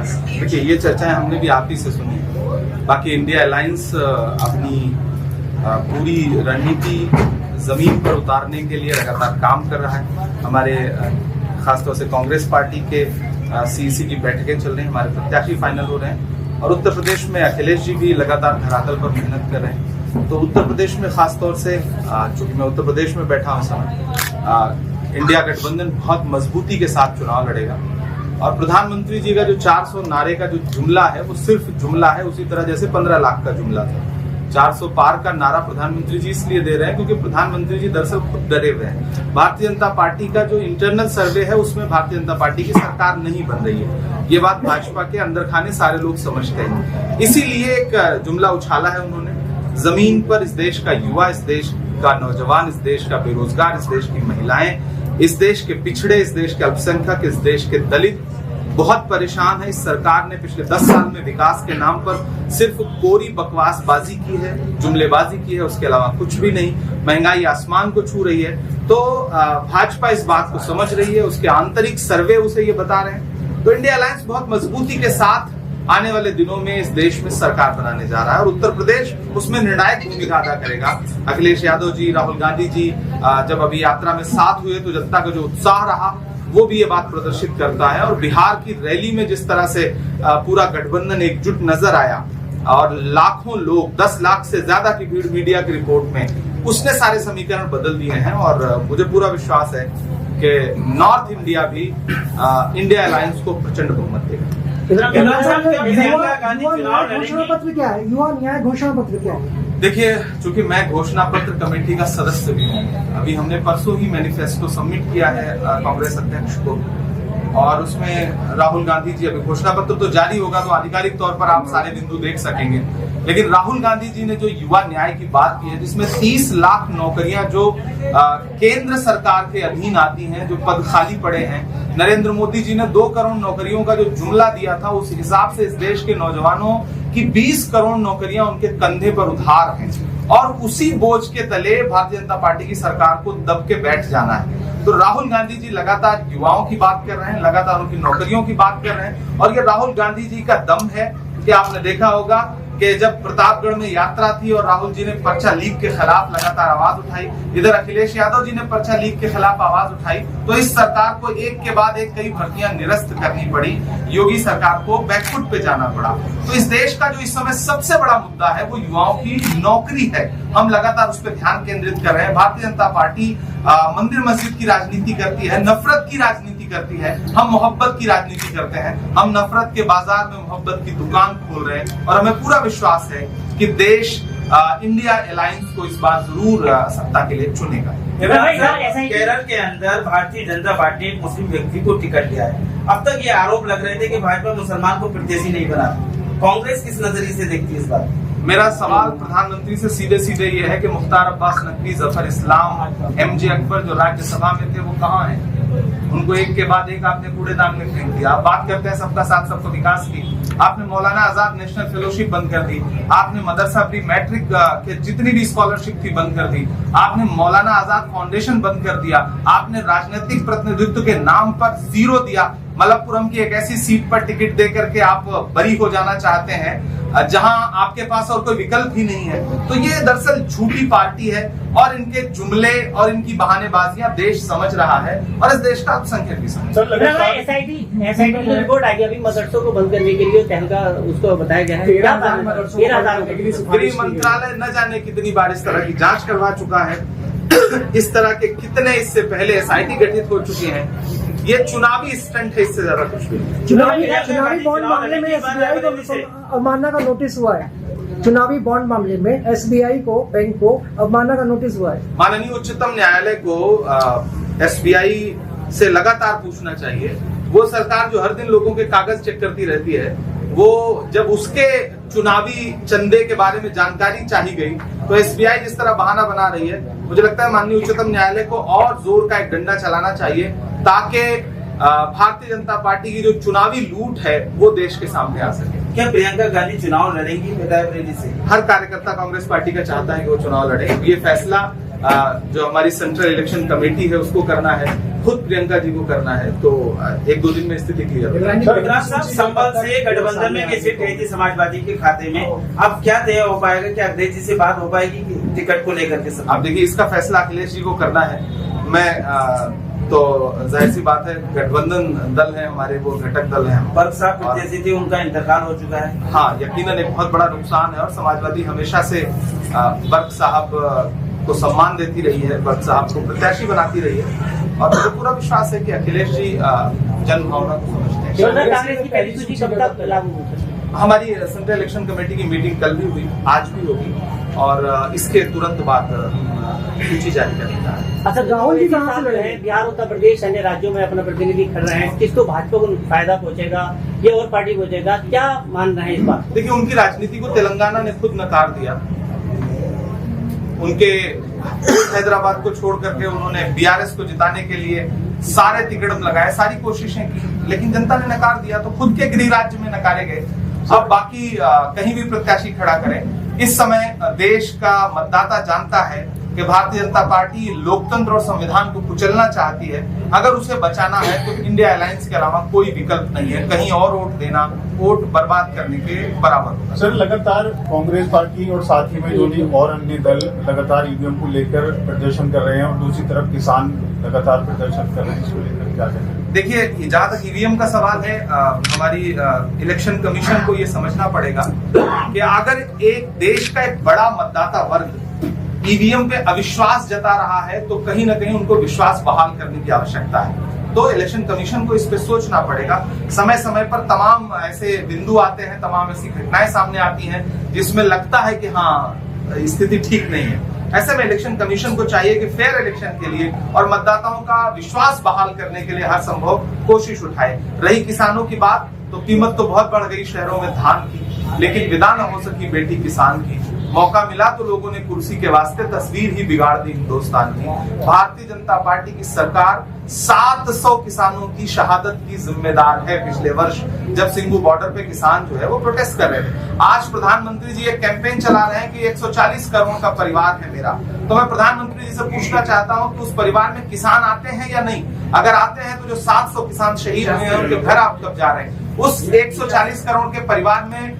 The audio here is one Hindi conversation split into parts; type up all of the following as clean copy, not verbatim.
देखिए, ये चर्चाएं हमने भी आप ही से सुनी। बाकी इंडिया अलायंस अपनी पूरी रणनीति जमीन पर उतारने के लिए लगातार काम कर रहा है। हमारे खासतौर से कांग्रेस पार्टी के सीईसी की बैठकें चल रही हैं, हमारे प्रत्याशी फाइनल हो रहे हैं और उत्तर प्रदेश में अखिलेश जी भी लगातार धरातल पर मेहनत कर रहे हैं। तो उत्तर प्रदेश में खासतौर से चूंकि मैं उत्तर प्रदेश में बैठा हूं समय, इंडिया गठबंधन बहुत मजबूती के साथ चुनाव लड़ेगा और प्रधानमंत्री जी का जो 400 नारे का जो जुमला है वो सिर्फ जुमला है, उसी तरह जैसे 15 लाख का जुमला था। 400 पार का नारा प्रधानमंत्री जी इसलिए दे रहे हैं क्योंकि प्रधानमंत्री जी दरअसल खुद डरे हुए हैं। भारतीय जनता पार्टी का जो इंटरनल सर्वे है उसमें भारतीय जनता पार्टी की सरकार नहीं बन रही है। ये बात भाजपा के अंदर खाने सारे लोग समझते हैं, इसीलिए एक जुमला उछाला है उन्होंने। जमीन पर इस देश का युवा, इस देश का नौजवान, इस देश का बेरोजगार, इस देश की महिलाएं, इस देश के पिछड़े, इस देश के अल्पसंख्यक, इस देश के दलित बहुत परेशान है। इस सरकार ने पिछले 10 साल में विकास के नाम पर सिर्फ कोरी बकवासबाजी की है, जुमलेबाजी की है, उसके अलावा कुछ भी नहीं। महंगाई आसमान को छू रही है। तो भाजपा इस बात को समझ रही है, उसके आंतरिक सर्वे उसे ये बता रहे हैं। तो इंडिया अलायंस बहुत मजबूती के साथ आने वाले दिनों में इस देश में सरकार बनाने जा रहा है और उत्तर प्रदेश उसमें निर्णायक भूमिका अदा करेगा। अखिलेश यादव जी, राहुल गांधी जी जब अभी यात्रा में साथ हुए तो जनता का जो उत्साह रहा वो भी ये बात प्रदर्शित करता है। और बिहार की रैली में जिस तरह से पूरा गठबंधन एकजुट नजर आया और लाखों लोग, 10 लाख से ज्यादा की भीड़ मीडिया की रिपोर्ट में, उसने सारे समीकरण बदल दिए हैं और मुझे पूरा विश्वास है कि नॉर्थ इंडिया भी इंडिया अलायंस को प्रचंड बहुमत देगा। घोषणा पत्र क्या है? युवा न्याय घोषणा पत्र क्या है? देखिए, चूंकि मैं घोषणा पत्र कमेटी का सदस्य भी हूँ, अभी हमने परसों ही मैनिफेस्टो सबमिट किया है कांग्रेस अध्यक्ष को और उसमें राहुल गांधी जी, अभी घोषणा पत्र तो जारी होगा तो आधिकारिक तौर पर आप सारे बिंदु देख सकेंगे, लेकिन राहुल गांधी जी ने जो युवा न्याय की बात की है जिसमें 30 लाख नौकरियां जो केंद्र सरकार के अधीन आती हैं, जो पद खाली पड़े हैं, नरेंद्र मोदी जी ने 2 करोड़ नौकरियों का जो जुमला दिया था उस हिसाब से इस देश के नौजवानों की 20 करोड़ नौकरियां उनके कंधे पर उधार हैं और उसी बोझ के तले भारतीय जनता पार्टी की सरकार को दब के बैठ जाना है। तो राहुल गांधी जी लगातार युवाओं की बात कर रहे हैं, लगातार उनकी नौकरियों की बात कर रहे हैं और ये राहुल गांधी जी का दम है कि आपने देखा होगा कि जब प्रतापगढ़ में यात्रा थी और राहुल जी ने पर्चा लीक के खिलाफ लगातार आवाज उठाई, इधर अखिलेश यादव जी ने पर्चा लीक के खिलाफ आवाज उठाई, तो इस सरकार को एक के बाद एक कई भर्तियां निरस्त करनी पड़ी, योगी सरकार को बैकफुट पे जाना पड़ा। तो इस देश का जो इस समय सबसे बड़ा मुद्दा है वो युवाओं की नौकरी है। हम लगातार उस पर ध्यान केंद्रित कर रहे हैं। भारतीय जनता पार्टी मंदिर मस्जिद की राजनीति करती है, नफरत की राजनीति करती है, हम मोहब्बत की राजनीति करते हैं। हम नफरत के बाजार में मोहब्बत की दुकान खोल रहे हैं और हमें पूरा विश्वास है कि देश इंडिया अलायंस को इस बार जरूर सत्ता के लिए चुनेगा। केरल के अंदर भारतीय जनता पार्टी एक मुस्लिम व्यक्ति को टिकट दिया है। अब तक ये आरोप लग रहे थे कि भाजपा मुसलमान को प्रत्याशी नहीं बना। कांग्रेस किस नजरिए से देखती है इस बात? मेरा सवाल प्रधानमंत्री से सीधे सीधे ये है कि मुख्तार अब्बास नकवी, जफर इस्लाम, एमजे अकबर जो राज्यसभा में थे वो कहाँ हैं? उनको एक के बाद एक आपने कूड़ेदान में फेंक दिया। आप बात करते हैं सबका साथ सबका विकास की, आपने मौलाना आजाद नेशनल फेलोशिप बंद कर दी, आपने मदरसा प्री मैट्रिक के जितनी भी स्कॉलरशिप थी बंद कर दी, आपने मौलाना आजाद फाउंडेशन बंद कर दिया, आपने राजनीतिक प्रतिनिधित्व के नाम पर 0 दिया। मलप्पुरम की एक ऐसी सीट पर टिकट दे करके आप बरी हो जाना चाहते हैं जहां आपके पास और कोई विकल्प ही नहीं है। तो ये दरअसल झूठी पार्टी है और इनके जुमले और इनकी बहानेबाजियां देश समझ रहा है और इस देश का अल्पसंख्यक भी समझ रहा है। एसआईटी की रिपोर्ट आई अभी मदरसों को बंद करने के लिए तहलका उसको बताया गया है 13,000। गृह मंत्रालय न जाने कितनी बार इस तरह की जांच करवा चुका है। इस तरह के कितने इससे पहले एसआईटी गठित हो चुके हैं। ये चुनावी स्टंट है, इससे ज्यादा कुछ भी नहीं। चुनावी बॉन्ड मामले में एसबीआई को अवमानना का नोटिस हुआ है। चुनावी बॉन्ड मामले में एसबीआई को, बैंक को अवमानना का नोटिस हुआ है। माननीय उच्चतम न्यायालय को एसबीआई से लगातार पूछना चाहिए। वो सरकार जो हर दिन लोगों के कागज चेक करती रहती है, वो जब उसके चुनावी चंदे के बारे में जानकारी चाहिए गई तो एसबीआई जिस तरह बहाना बना रही है, मुझे लगता है माननीय उच्चतम न्यायालय को और जोर का एक डंडा चलाना चाहिए ताकि भारतीय जनता पार्टी की जो चुनावी लूट है वो देश के सामने आ सके। क्या प्रियंका गांधी चुनाव लड़ेंगी विधायक रैली से? हर कार्यकर्ता कांग्रेस पार्टी का चाहता है कि वो चुनाव लड़े। ये फैसला जो हमारी सेंट्रल इलेक्शन कमेटी है उसको करना है, खुद प्रियंका जी को करना है, तो 1-2 दिन में स्थिति क्लियर हो जाएगी। विक्रांत साहब, संभल से गठबंधन में एक सीट गई थी समाजवादी के खाते में, अब क्या तय हो पाएगा? क्या अखिलेश जी से बात हो पाएगी टिकट को लेकर के? आप देखिए, इसका फैसला अखिलेश जी को करना है। मैं तो जाहिर सी बात है, गठबंधन दल है हमारे, वो घटक दल है। बर्क साहब प्रत्याशी थे, उनका इंतकाल हो चुका है। हाँ, यकीनन एक बहुत बड़ा नुकसान है, और समाजवादी हमेशा से बर्क साहब को सम्मान देती रही है, बर्क साहब को प्रत्याशी बनाती रही है, और मुझे पूरा विश्वास है कि अखिलेश जी जन भावना को समझते हैं। कांग्रेस की पहली सूची कब तक लागू होगी? हमारी सेंट्रल इलेक्शन कमेटी की मीटिंग कल भी हुई, आज भी होगी, और इसके तुरंत बाद सूची जारी करेगा। अच्छा, राहुल जी कहाँ से लड़ रहे हैं? बिहार, उत्तर प्रदेश, अन्य राज्यों में अपना प्रतिनिधि खड़ रहे हैं, किसको भाजपा को फायदा पहुंचेगा, ये और पार्टी पहुंचेगा, क्या मान रहे हैं इस बात? देखिए, उनकी राजनीति को तेलंगाना ने खुद नकार दिया। उनके हैदराबाद को छोड़ करके उन्होंने बीआरएस को जिताने के लिए सारे तिकड़म लगाए, सारी कोशिशें की, लेकिन जनता ने नकार दिया, तो खुद के गृह राज्य में नकारे गए। अब बाकी कहीं भी प्रत्याशी खड़ा करें। इस समय देश का मतदाता जानता है कि भारतीय जनता पार्टी लोकतंत्र और संविधान को कुचलना चाहती है। अगर उसे बचाना है तो इंडिया अलायंस के अलावा कोई विकल्प नहीं है। कहीं और वोट देना वोट बर्बाद करने के बराबर होगा। सर, लगातार कांग्रेस पार्टी और साथ ही में जो भी और अन्य दल लगातार ईवीएम को लेकर प्रदर्शन कर रहे हैं, और दूसरी तरफ किसान लगातार प्रदर्शन कर रहे हैं, इसको लेकर क्या कहें? देखिए, जहां तक ईवीएम का सवाल है, हमारी इलेक्शन कमीशन को ये समझना पड़ेगा कि अगर एक देश का एक बड़ा मतदाता वर्ग ईवीएम पे अविश्वास जता रहा है, तो कहीं ना कहीं उनको विश्वास बहाल करने की आवश्यकता है। तो इलेक्शन कमीशन को इस पे सोचना पड़ेगा। समय समय पर तमाम ऐसे बिंदु आते हैं, तमाम ऐसी घटनाएं सामने आती हैं जिसमें लगता है कि हाँ, स्थिति ठीक नहीं है। ऐसे में इलेक्शन कमीशन को चाहिए कि फेयर इलेक्शन के लिए और मतदाताओं का विश्वास बहाल करने के लिए हर संभव कोशिश उठाए। रही किसानों की बात, तो कीमत तो बहुत बढ़ गई शहरों में धान की, लेकिन विदा न हो सकी बेटी किसान की। मौका मिला तो लोगों ने कुर्सी के वास्ते तस्वीर ही बिगाड़ दी हिंदुस्तान की। भारतीय जनता पार्टी की सरकार 700 किसानों की शहादत की जिम्मेदार है। पिछले वर्ष जब सिंगू बॉर्डर पे किसान जो है वो प्रोटेस्ट कर रहे थे, आज प्रधानमंत्री जी एक कैंपेन चला रहे हैं कि 140 करोड़ का परिवार है मेरा। तो मैं प्रधानमंत्री जी से पूछना चाहता हूं कि उस परिवार में किसान आते हैं या नहीं? अगर आते हैं तो जो 700 किसान शहीद हुए हैं उनके घर आप कब जा रहे हैं? उस 140 करोड़ के परिवार में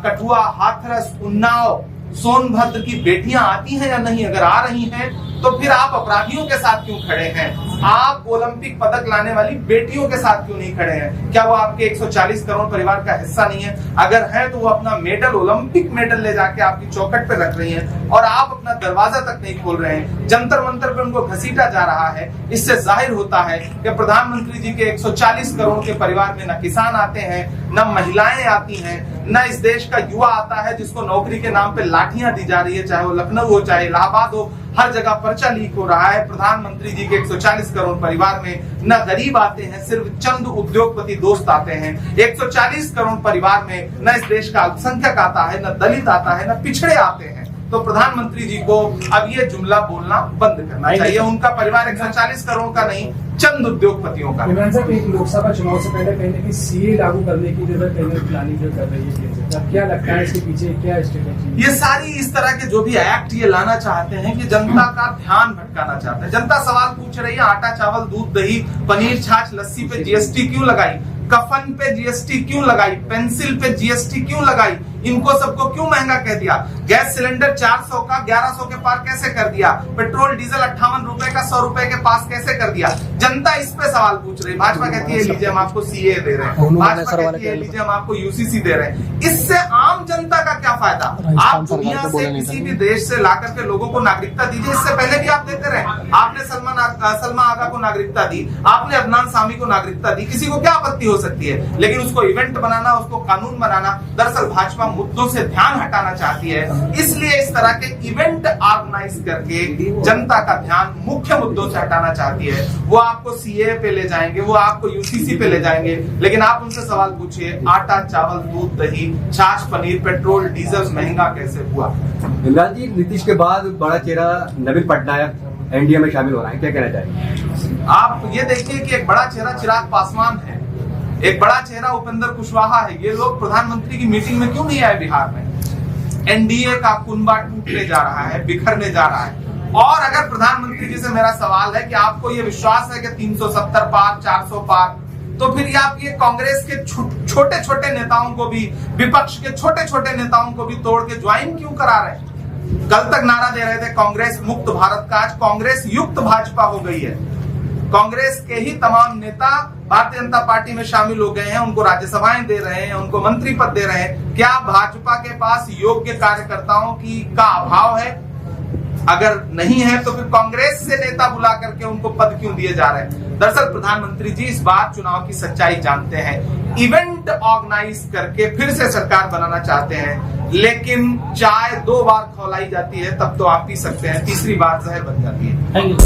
कठुआ, हाथरस, उन्नाव, सोनभद्र की बेटियां आती हैं या नहीं? अगर आ रही हैं तो फिर आप अपराधियों के साथ क्यों खड़े हैं? आप ओलंपिक पदक लाने वाली बेटियों के साथ क्यों नहीं खड़े हैं? क्या वो आपके 140 करोड़ परिवार का हिस्सा नहीं है? अगर है तो वो अपना मेडल, ओलंपिक मेडल ले जाके आपकी चौखट पे रख रही हैं और आप अपना दरवाजा तक नहीं खोल रहे हैं। जंतर मंतर पे उनको घसीटा जा रहा है। इससे जाहिर होता है कि प्रधानमंत्री जी के 140 करोड़ के परिवार में न किसान आते हैं, न महिलाएं आती हैं, न इस देश का युवा आता है जिसको नौकरी के नाम पे लाठियां दी जा रही है, चाहे वो लखनऊ हो, चाहे इलाहाबाद हो, हर जगह पर्चा लीक हो रहा है। प्रधानमंत्री जी के 140 करोड़ परिवार में न गरीब आते हैं, सिर्फ चंद उद्योगपति दोस्त आते हैं। 140 करोड़ परिवार में न इस देश का अल्पसंख्यक आता है, न दलित आता है, न पिछड़े आते हैं। तो प्रधानमंत्री जी को अब ये जुमला बोलना बंद करना चाहिए। उनका परिवार 140 करोड़ का नहीं, चंद उद्योगपतियों का। एक लोकसभा चुनाव से पहले कहीं ना कहीं सीए लागू करने की जरूरत प्लानिंग जो कर रही है, क्या लगता है इसके पीछे क्या स्ट्रेटेजी? ये सारी इस तरह के जो भी एक्ट ये लाना चाहते हैं कि जनता का ध्यान भटकाना चाहते हैं। जनता सवाल पूछ रही है, आटा, चावल, दूध, दही, पनीर, छाछ, लस्सी पे जीएसटी क्यों लगाई? कफन पे जीएसटी क्यों लगाई? पेंसिल पे जीएसटी क्यों लगाई? इनको सबको क्यों महंगा कह दिया? गैस सिलेंडर 400 का 1100 के पार कैसे कर दिया? पेट्रोल डीजल 58 रुपए का 100 रुपए के पास कैसे कर दिया? जनता इस पे सवाल पूछ रही है। भाजपा कहती है लीजिए हम आपको सीए दे रहे हैं, भाजपा कहती है लीजिए हम आपको यूसीसी दे रहे हैं। इससे आम जनता का क्या फायदा? आप दुनिया से किसी भी देश से ला करके लोगों को नागरिकता दीजिए। इससे पहले भी आप देते रहे। आपने सलमा आगा को नागरिकता दी, आपने अदनान सामी को नागरिकता दी, किसी को क्या आपत्ति हो सकती है? लेकिन उसको इवेंट बनाना, उसको कानून बनाना, दरअसल भाजपा मुद्दों से ध्यान हटाना चाहती है। इसलिए इस तरह के इवेंट ऑर्गेनाइज करके जनता का ध्यान मुख्य मुद्दों से हटाना चाहती है। वो आपको सीए पे ले जाएंगे, वो आपको यूसीसी पे ले जाएंगे, लेकिन आप उनसे सवाल पूछिए, आटा, चावल, दूध, दही, छाछ, पनीर, पेट्रोल, डीजल महंगा कैसे हुआ? इमरान जी, नीतीश के बाद बड़ा चेहरा नवीन पटनायक एनडीए में शामिल हो रहा है, क्या कहना चाहिए? आप ये देखिए कि एक बड़ा चेहरा चिराग पासवान है, एक बड़ा चेहरा उपेंद्र कुशवाहा है। ये लोग प्रधानमंत्री की मीटिंग में क्यों नहीं आए बिहार में? एनडीए का कुनबा टूटने जा रहा है, बिखरने जा रहा है। और अगर प्रधानमंत्री जी से मेरा सवाल है कि आपको ये विश्वास है कि 370 पार 400 पार, तो फिर आप ये कांग्रेस के छोटे छोटे नेताओं को भी, विपक्ष के छोटे छोटे नेताओं को भी तोड़ के ज्वाइन क्यों करा रहे हैं? कल तक नारा दे रहे थे कांग्रेस मुक्त भारत का, आज कांग्रेस युक्त भाजपा हो गई है। कांग्रेस के ही तमाम नेता भारतीय जनता पार्टी में शामिल हो गए हैं, उनको राज्यसभाएं दे रहे हैं, उनको मंत्री पद दे रहे हैं। क्या भाजपा के पास योग्य कार्यकर्ताओं का अभाव है? अगर नहीं है तो फिर कांग्रेस से नेता बुला करके उनको पद क्यों दिए जा रहे हैं? दरअसल प्रधानमंत्री जी इस बार चुनाव की सच्चाई जानते हैं, इवेंट ऑर्गेनाइज करके फिर से सरकार बनाना चाहते हैं, लेकिन चाय 2 बार खौलाई जाती है तब तो आप पी सकते हैं, तीसरी बार जहर बन जाती है। Thank you.